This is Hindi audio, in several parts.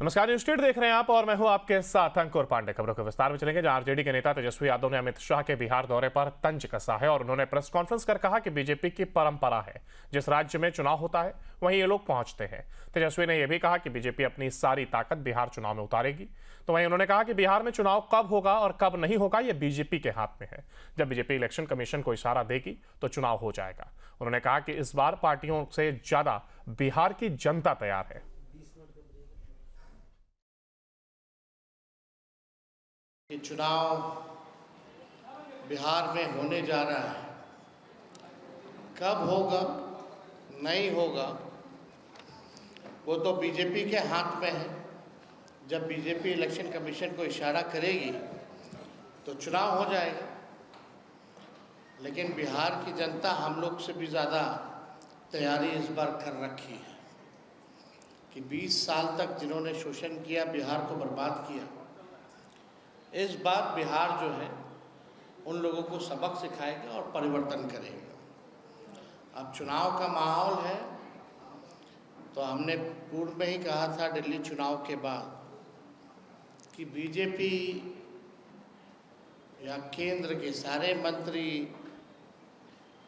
नमस्कार, न्यूज स्ट्रीट देख रहे हैं आप और मैं हूं आपके साथ अंकुर पांडे। खबरों के विस्तार में चलेंगे। जहां आरजेडी के नेता तेजस्वी यादव ने अमित शाह के बिहार दौरे पर तंज कसा है और उन्होंने प्रेस कॉन्फ्रेंस कर कहा कि बीजेपी की परंपरा है, जिस राज्य में चुनाव होता है वहीं ये लोग पहुंचते हैं। तेजस्वी ने यह भी कहा कि बीजेपी अपनी सारी ताकत बिहार चुनाव में उतारेगी। तो वहीं उन्होंने कहा कि बिहार में चुनाव कब होगा और कब नहीं होगा ये बीजेपी के हाथ में है। जब बीजेपी इलेक्शन कमीशन को इशारा देगी तो चुनाव हो जाएगा। उन्होंने कहा कि इस बार पार्टियों से ज्यादा बिहार की जनता तैयार है। कि चुनाव बिहार में होने जा रहा है, कब होगा नहीं होगा वो तो बीजेपी के हाथ में है। जब बीजेपी इलेक्शन कमीशन को इशारा करेगी तो चुनाव हो जाएगा। लेकिन बिहार की जनता हम लोग से भी ज़्यादा तैयारी इस बार कर रखी है कि 20 साल तक जिन्होंने शोषण किया, बिहार को बर्बाद किया, इस बार बिहार जो है उन लोगों को सबक सिखाएगा और परिवर्तन करेगा। अब चुनाव का माहौल है तो हमने पूर्व में ही कहा था दिल्ली चुनाव के बाद कि बीजेपी या केंद्र के सारे मंत्री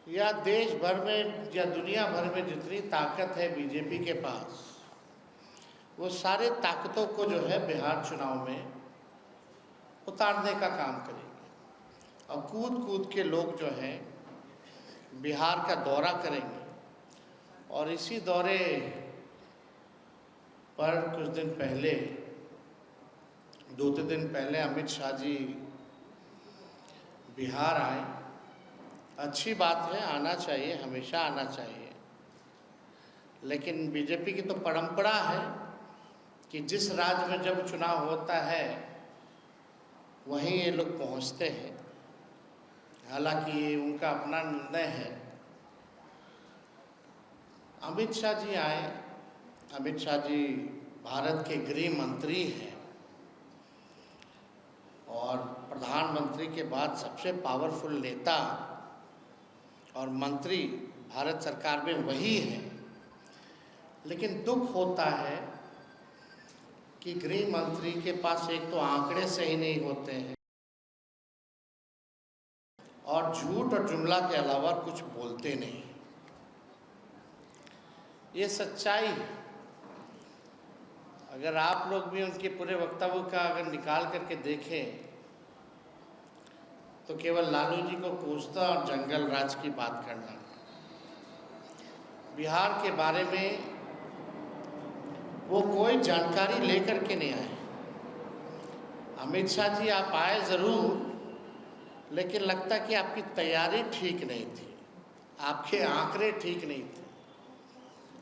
या देश भर में या दुनिया भर में जितनी ताकत है बीजेपी के पास, वो सारे ताकतों को जो है बिहार चुनाव में उतारने का काम करेंगे। और कूद कूद के लोग जो हैं बिहार का दौरा करेंगे। और इसी दौरे पर कुछ दिन पहले, 2-3 दिन पहले अमित शाह जी बिहार आए। अच्छी बात है, आना चाहिए, हमेशा आना चाहिए। लेकिन बीजेपी की तो परंपरा है कि जिस राज्य में जब चुनाव होता है वहीं ये लोग पहुंचते हैं। हालांकि ये उनका अपना निर्णय है। अमित शाह जी आए। अमित शाह जी भारत के गृह मंत्री हैं और प्रधानमंत्री के बाद सबसे पावरफुल नेता और मंत्री भारत सरकार में वही है। लेकिन दुख होता है कि गृह मंत्री के पास एक तो आंकड़े सही नहीं होते हैं और झूठ और जुमला के अलावा कुछ बोलते नहीं। ये सच्चाई है। अगर आप लोग भी उनके पूरे वक्तव्य का अगर निकाल करके देखें तो केवल लालू जी को कोसता और जंगल राज की बात करना। बिहार के बारे में वो कोई जानकारी लेकर के नहीं आए। अमित शाह जी आप आए ज़रूर, लेकिन लगता कि आपकी तैयारी ठीक नहीं थी, आपके आंकड़े ठीक नहीं थे।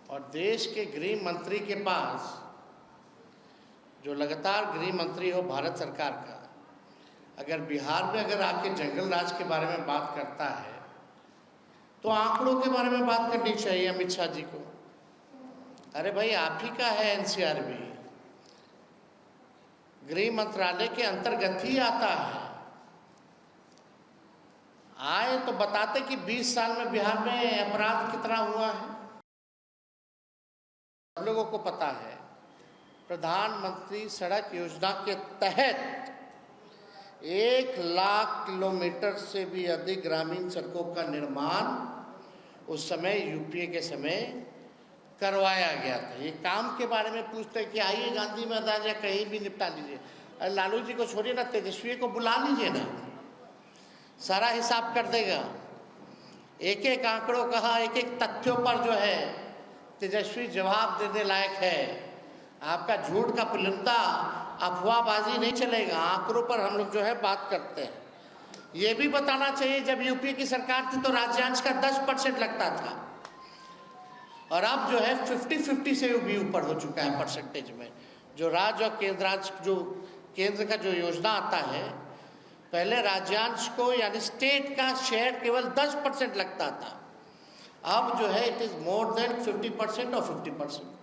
और देश के गृह मंत्री के पास, जो लगातार गृह मंत्री हो भारत सरकार का, अगर बिहार में अगर आके जंगल राज के बारे में बात करता है तो आंकड़ों के बारे में बात करनी चाहिए अमित शाह जी को। अरे भाई, आप ही का है एनसीआरबी, गृह मंत्रालय के अंतर्गत ही आता है। आए तो बताते कि 20 साल में बिहार में अपराध कितना हुआ है। सब लोगों को पता है, प्रधानमंत्री सड़क योजना के तहत 1 लाख किलोमीटर से भी अधिक ग्रामीण सड़कों का निर्माण उस समय यूपीए के समय करवाया गया था। ये काम के बारे में पूछते हैं कि आइए गांधी मैदान या कहीं भी निपटा लीजिए। अरे लालू जी को छोड़िए ना, तेजस्वी को बुला लीजिए ना, सारा हिसाब कर देगा। एक एक आंकड़ों कहा, एक एक तथ्यों पर जो है तेजस्वी जवाब देने लायक है। आपका झूठ का पुलिंदा, अफवाहबाजी नहीं चलेगा। आंकड़ों पर हम लोग जो है बात करते हैं। ये भी बताना चाहिए, जब यूपी की सरकार थी तो राज्यांश का 10% लगता था और अब जो है 50-50 से भी ऊपर हो चुका है परसेंटेज में। जो राज्य और केंद्रांश, जो केंद्र का जो योजना आता है, पहले राज्यांश को यानी स्टेट का शेयर केवल 10% लगता था। अब जो है इट इज़ मोर देन 50% और 50%।